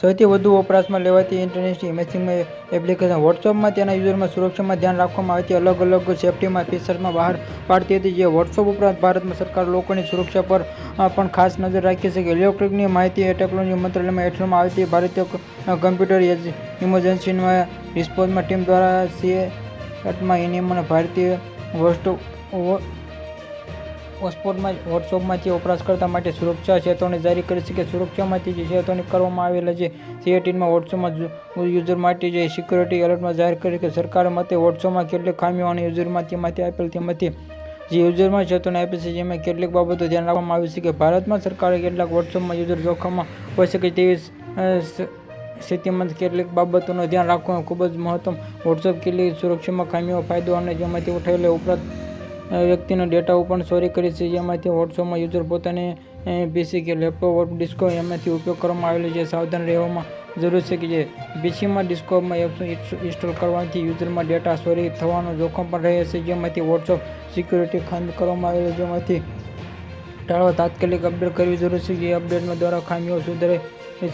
સૌથી વધુ વપરાશમાં લેવાતી ઇન્ટરનેટ મેસેજિંગ એપ્લિકેશન વોટ્સઅપમાં તેના યુઝરમાં સુરક્ષામાં ધ્યાન રાખવામાં આવતી અલગ અલગ સેફ્ટીમાં ફીચર્સમાં બહાર પાડતી હતી. જે વોટ્સઅપ ઉપરાંત ભારતમાં સરકાર લોકોની સુરક્ષા પર પણ ખાસ નજર રાખી છે. ઇલેક્ટ્રોનિક માહિતી અને ટેકનોલોજી મંત્રાલયમાં હેઠળમાં આવતી ભારતીય કમ્પ્યુટર ઇમરજન્સી રિસ્પોન્સ ટીમ દ્વારા C8માં નિયમોને ભારતીય વોટ્સઅપમાંથી વપરાશકર્તા માટે સુરક્ષા ચેતવણી જારી કરી છે. સુરક્ષામાંથી ચેતવણી કરવામાં આવેલ છે. C8માં વોટ્સઅપમાં યુઝર માટે સિક્યોરિટી એલર્ટમાં જાહેર કરી કે સરકારે મતે વોટ્સઅપમાં કેટલીક ખામીઓ અને યુઝરમાં તેમાંથી આપેલ તેમાંથી જે યુઝરમાં ચેતવણી આપી છે. જેમાં કેટલીક બાબતો ધ્યાન રાખવામાં આવી છે કે ભારતમાં સરકારે કેટલાક વોટ્સઅપમાં યુઝર જોખમમાં હોઈ શકે તેવી સ્થિતિમાં કેટલીક બાબતોનું ધ્યાન રાખવું ખૂબ જ મહત્વનું. વોટ્સઅપ કેટલીક સુરક્ષામાં ખામીઓ ફાયદો અને જેમાંથી ઉઠાવેલા ઉપરાંત વ્યક્તિનો ડેટા પણ ચોરી કરી છે. જેમાંથી વોટ્સઅપમાં યુઝર પોતાની PC કે લેપટોપ ડિસ્કો એમાંથી ઉપયોગ કરવામાં આવેલો છે. સાવધાન રહેવામાં જરૂર છે કે જે PCમાં ડિસ્કોમાં એપ્સ ઇન્સ્ટોલ કરવાથી યુઝરમાં ડેટા ચોરી થવાનું જોખમ પણ રહે છે. જેમાંથી વોટ્સઅપ સિક્યુરિટી ખામી કરવામાં આવેલી જેમાંથી ટાળવા તાત્કાલિક અપડેટ કરવી જરૂર છે. જે અપડેટમાં દ્વારા ખામીઓ સુધારી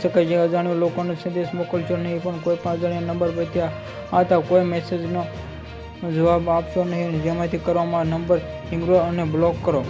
શકાય છે. અજાણ્યા લોકોને સંદેશ મોકલશો નહીં પણ કોઈ પણ અજાણ્યા નંબર પરથી આવતા કોઈ મેસેજનો જવાબ આપશો નહીં. જેમાંથી કરવામાં નંબર ઇગ્નોર અને બ્લોક કરો.